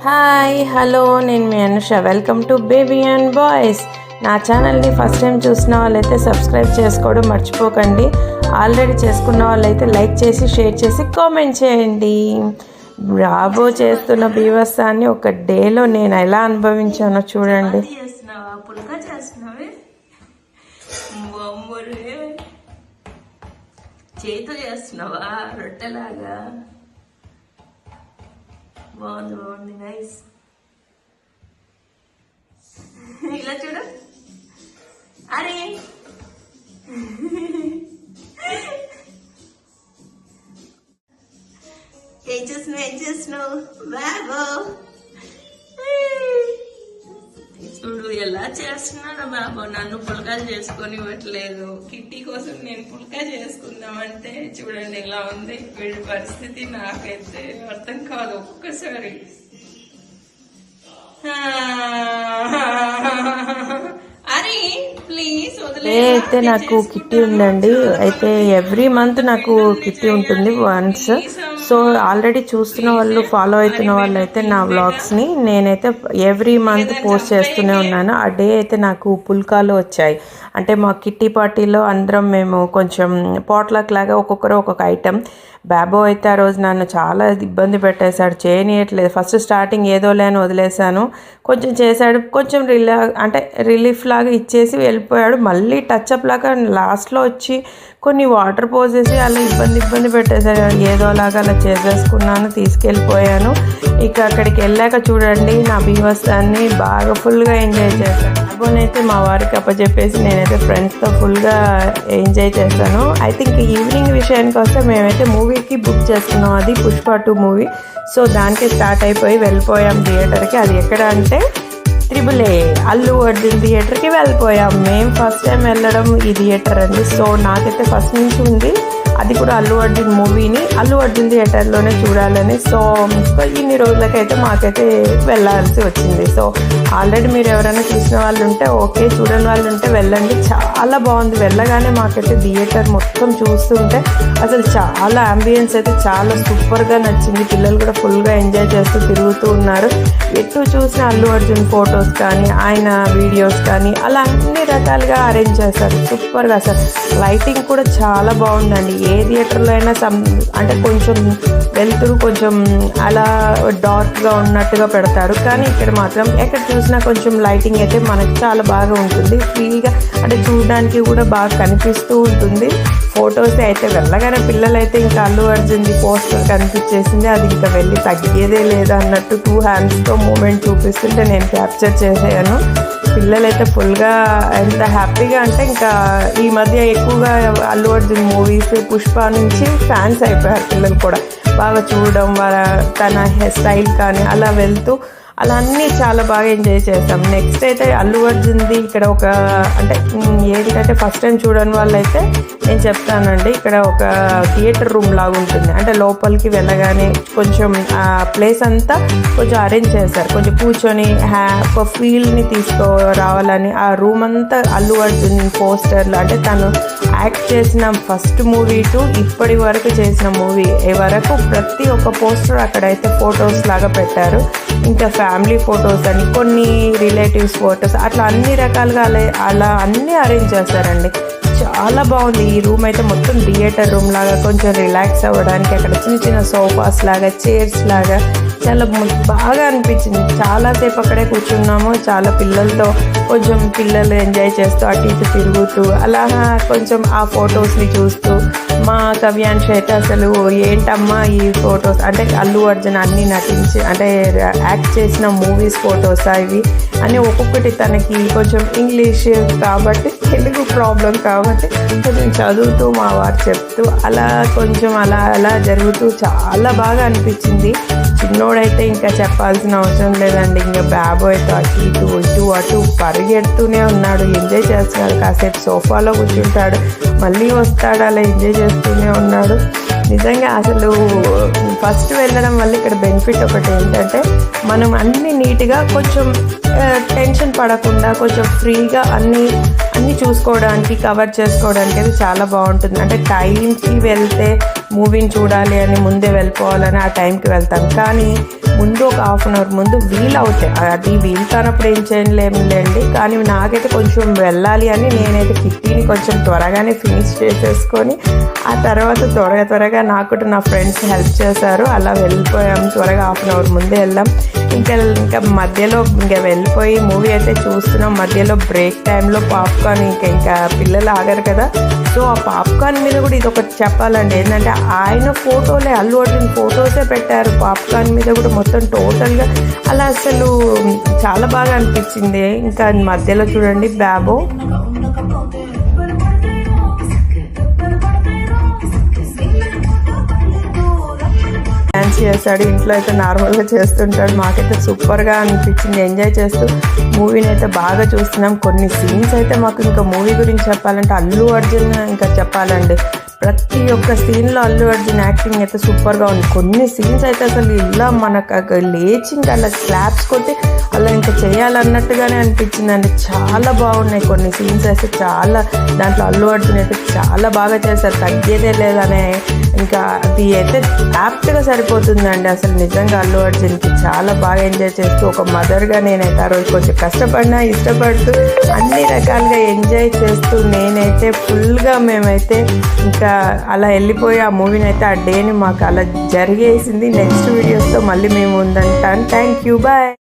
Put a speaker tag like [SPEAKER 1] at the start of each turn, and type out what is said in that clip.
[SPEAKER 1] Hi hello నేను మీ Anusha. Welcome to baby and boys. నా ఛానల్ని ఫస్ట్ టైం చూసిన వాళ్ళైతే సబ్స్క్రైబ్ చేసుకోవడం మర్చిపోకండి. ఆల్రెడీ చేసుకున్న వాళ్ళైతే లైక్ చేసి షేర్ చేసి కామెంట్ చేయండి. రాబో చేస్తున్న బీభత్సాన్ని ఒక డేలో నేను ఎలా అనుభవించానో చూడండి.
[SPEAKER 2] చేతితో చేస్తున్నావా రొట్టెలాగా? బాగుంది నైస్. ఇలా చూడు. అరే ఏం చేస్తున్నావు బాబో? చూడు ఎలా చేస్తున్నాడు బాబు. నన్ను పుల్కాలు చేసుకొని ఇవ్వట్లేదు. కిట్టి కోసం నేను పుల్కా చేసుకుందామంటే చూడండి ఎలా ఉంది వీడి పరిస్థితి. నాకైతే అర్థం కాదు ఒక్కసారి. అరే ప్లీజ్
[SPEAKER 1] అయితే నాకు కిట్టి ఉందండి. అయితే ఎవ్రీ మంత్ నాకు కిట్టి ఉంటుంది వన్స్. సో ఆల్రెడీ చూస్తున్న వాళ్ళు, ఫాలో అవుతున్న వాళ్ళు అయితే నా వ్లాగ్స్ని నేనైతే ఎవ్రీ మంత్ పోస్ట్ చేస్తూనే ఉన్నాను. ఆ డే అయితే నాకు పుల్కాలు వచ్చాయి. అంటే మా కిట్టి పార్టీలో అందరం మేము కొంచెం పాట్లక్ లాగా ఒక్కొక్కరు ఒక్కొక్క ఐటెం. బాబో అయితే ఆ రోజు నన్ను చాలా ఇబ్బంది పెట్టేశాడు, చేయనీయట్లేదు. ఫస్ట్ స్టార్టింగ్ ఏదో లేని వదిలేశాను, కొంచెం చేశాడు, కొంచెం రిలీఫ్ లాగా ఇచ్చేసి వెళ్ళిపోయాడు. మళ్ళీ టచ్అప్ లాగా లాస్ట్లో వచ్చి కొన్ని వాటర్ పోసేసి అలా ఇబ్బంది పెట్టేశాడు. ఏదోలాగా అలా చేసేసుకున్నాను, తీసుకెళ్ళిపోయాను. ఇక అక్కడికి వెళ్ళాక చూడండి నా బీభత్సాన్ని బాగా ఫుల్గా ఎంజాయ్ చేశాను. బాబోనైతే మా వారికి అప్పచెప్పేసి నేనైతే ఫ్రెండ్స్తో ఫుల్గా ఎంజాయ్ చేశాను. ఐ థింక్ ఈవినింగ్ విషయానికి వస్తే మేమైతే మూవీకి బుక్ చేసుకున్నాం. అది పుష్ప 2 మూవీ. సో దానికి స్టార్ట్ అయిపోయి వెళ్ళిపోయాం థియేటర్కి. అది ఎక్కడ అంటే AAA అల్లు అర్జున్ థియేటర్కి వెళ్ళిపోయాం. మేము ఫస్ట్ టైం వెళ్ళడం ఈ థియేటర్ అండి. సో నాకైతే ఫస్ట్ నుంచి ఉంది అది కూడా అల్లు అర్జున్ మూవీని అల్లు అర్జున్ థియేటర్లోనే చూడాలని. సో ఇన్ని రోజులకైతే మాకైతే వెళ్ళాల్సి వచ్చింది. సో ఆల్రెడీ మీరు ఎవరైనా చూసిన వాళ్ళు ఉంటే ఓకే, చూడని వాళ్ళు ఉంటే వెళ్ళండి. చాలా బాగుంది. వెళ్ళగానే మాకైతే థియేటర్ మొత్తం చూస్తుంటే అసలు చాలా అంబియన్స్ అయితే చాలా సూపర్గా నచ్చింది. పిల్లలు కూడా ఫుల్గా ఎంజాయ్ చేస్తూ తిరుగుతూ ఉన్నారు. ఎటు చూసిన అల్లు అర్జున్ ఫొటోస్ కానీ ఆయన వీడియోస్ కానీ అలా అన్ని రకాలుగా అరేంజ్ చేస్తారు సూపర్గా. అసలు లైటింగ్ కూడా చాలా బాగుందండి. ఏ థియేటర్లో అయినా అంటే కొంచెం వెళ్తురు కొంచెం అలా డార్క్గా ఉన్నట్టుగా పెడతారు, కానీ ఇక్కడ మాత్రం ఎక్కడ చూసినా కొంచెం లైటింగ్ అయితే మనకు చాలా బాగా ఉంటుంది. ఫ్రీగా అంటే చూడడానికి కూడా బాగా కనిపిస్తూ ఉంటుంది. ఫొటోస్ అయితే వెళ్ళగానే పిల్లలైతే ఇంకా అల్లు అర్జున్ది పోస్టర్ కనిపించేసింది. అది ఇంకా వెళ్ళి తగ్గేదే లేదు అన్నట్టు 2 హ్యాండ్స్తో మూమెంట్ చూపిస్తుంటే నేను క్యాప్చర్ చేసాను. పిల్లలైతే ఫుల్గా ఎంత హ్యాపీగా అంటే ఇంకా ఈ మధ్య ఎక్కువగా అల్లు అర్జున్ మూవీస్ పుష్ప నుంచి ఫ్యాన్స్ అయిపోయారు. పిల్లలు కూడా బాగా చూడడం, తన హెయిర్ స్టైల్ కానీ అలా వెళ్తూ అలా అన్నీ చాలా బాగా ఎంజాయ్ చేస్తాం. నెక్స్ట్ అయితే అల్లు అర్జున్ది ఇక్కడ ఒక అంటే ఏంటంటే ఫస్ట్ టైం చూడని వాళ్ళైతే నేను చెప్తానండి. ఇక్కడ ఒక థియేటర్ రూమ్ లాగా ఉంటుంది. అంటే లోపలికి వెళ్ళగానే కొంచెం ఆ ప్లేస్ అంతా కొంచెం అరేంజ్ చేశారు. కొంచెం కూర్చొని ఒక ఫీల్ని తీసుకురావాలని ఆ రూమ్ అంతా అల్లు అర్జున్ పోస్టర్లు, అంటే తను యాక్ట్ చేసిన ఫస్ట్ మూవీ టు ఇప్పటి వరకు చేసిన మూవీ వరకు ప్రతి ఒక్క పోస్టర్ అక్కడైతే ఫొటోస్ లాగా పెట్టారు. ఇంకా ఫ్యామిలీ ఫొటోస్ అని కొన్ని రిలేటివ్స్ ఫొటోస్ అట్లా అన్ని రకాలుగా అలా అన్నీ అరేంజ్ చేస్తారండి. చాలా బాగుంది. ఈ రూమ్ అయితే మొత్తం థియేటర్ రూమ్ లాగా కొంచెం రిలాక్స్ అవ్వడానికి అక్కడ చిన్న సోఫాస్ లాగా, చైర్స్ లాగా చాలా బాగా అనిపించింది. చాలాసేపు అక్కడే కూర్చున్నాము. చాలా పిల్లలతో కొంచెం పిల్లలు ఎంజాయ్ చేస్తూ అటు ఇటు తిరుగుతూ అలా కొంచెం ఆ ఫొటోస్ని చూస్తూ మా కవ్యాంశ అయితే అసలు ఏంటమ్మా ఈ ఫొటోస్ అంటే అల్లు అర్జున్ అన్నీ నటించి అంటే యాక్ట్ చేసిన మూవీస్ ఫొటోస్ ఇవి అని ఒక్కొక్కటి తనకి కొంచెం ఇంగ్లీష్ కాబట్టి తెలుగు ప్రాబ్లం కాబట్టి కొంచెం చదువుతూ మా వారు చెప్తూ అలా కొంచెం అలా జరుగుతూ చాలా బాగా అనిపించింది. చిన్నోడైతే ఇంకా చెప్పాల్సిన అవసరం లేదండి. ఇంకా బాబు అయితే అటు పరిగెడుతూనే ఉన్నాడు, ఎంజాయ్ చేస్తున్నాడు. కాసేపు సోఫాలో కూర్చుంటాడు, మళ్ళీ వస్తాడు, అలా ఎంజాయ్ చేస్తూనే ఉన్నాడు. నిజంగా అసలు ఫస్ట్ వెళ్ళడం వల్ల ఇక్కడ బెనిఫిట్ ఒకటి ఏంటంటే మనం అన్ని నీట్గా కొంచెం టెన్షన్ పడకుండా కొంచెం ఫ్రీగా అన్నీ చూసుకోవడానికి కవర్ చేసుకోవడానికి అది చాలా బాగుంటుంది. అంటే టైంకి వెళ్తే మూవీని చూడాలి అని ముందే వెళ్ళిపోవాలని ఆ టైంకి వెళ్తాం, కానీ ముందు ఒక హాఫ్ అన్ అవర్ ముందు వీలు అవుతాయి. అది వీలు కానప్పుడు ఏం చేయలేములేండి. కానీ నాకైతే కొంచెం వెళ్ళాలి అని నేనైతే కిట్టీని కొంచెం త్వరగానే ఫినిష్ చేసేసుకొని ఆ తర్వాత త్వరగా నాకు కూడా నా ఫ్రెండ్స్ హెల్ప్ చేశారు. అలా వెళ్ళిపోయాం, త్వరగా హాఫ్ అన్ అవర్ ముందే వెళ్ళాం. ఇంకా మధ్యలో వెళ్ళిపోయి మూవీ అయితే చూస్తున్నాం. మధ్యలో బ్రేక్ టైంలో పాప్కార్న్ ఇంకా పిల్లలు ఆగారు కదా, సో ఆ పాప్కార్న్ మీద కూడా ఇది ఒకటి చెప్పాలండి. ఏంటంటే ఆయన ఫోటోలే, అల్లు అర్జున్ ఫోటోసే పెట్టారు పాప్కార్న్ మీద కూడా మొత్తం టోటల్గా. అలా అసలు చాలా బాగా అనిపించింది. ఇంకా మధ్యలో చూడండి బాబో డ్యాన్స్ చేస్తాడు. ఇంట్లో అయితే నార్మల్గా చేస్తుంటాడు. మాకైతే సూపర్గా అనిపించింది. ఎంజాయ్ చేస్తూ మూవీని అయితే బాగా చూస్తున్నాం. కొన్ని సీన్స్ అయితే మాకు ఇంకా మూవీ గురించి చెప్పాలంటే అల్లు అర్జున్ ఇంకా చెప్పాలండి. ప్రతి ఒక్క సీన్లో అల్లు అర్జున్ యాక్టింగ్ అయితే సూపర్గా ఉంది. కొన్ని సీన్స్ అయితే అసలు ఇలా మనకు లేచి ఇంకా అలా స్లాబ్స్ కొట్టి అలా ఇంకా చేయాలన్నట్టుగానే అనిపించిందండి. చాలా బాగున్నాయి కొన్ని సీన్స్ అయితే. చాలా దాంట్లో అల్లు అర్జున్ అయితే చాలా బాగా చేశారు, తగ్గేదే లేదనే. ఇంకా అది అయితే యాప్ట్గా సరిపోతుందండి అసలు నిజంగా అల్లు అర్జున్కి. చాలా బాగా ఎంజాయ్ చేస్తూ ఒక మదర్గా నేనైతే ఆ రోజు కొంచెం కష్టపడినా ఇష్టపడుతూ అన్ని రకాలుగా ఎంజాయ్ చేస్తూ నేనైతే ఫుల్గా మేమైతే ఇంకా అలా వెళ్ళిపోయి ఆ మూవీని అయితే ఆ డేని మాకు అలా జరిగేసింది. నెక్స్ట్ వీడియోస్తో మళ్ళీ మేము ఉందంటాను. Thank you, bye.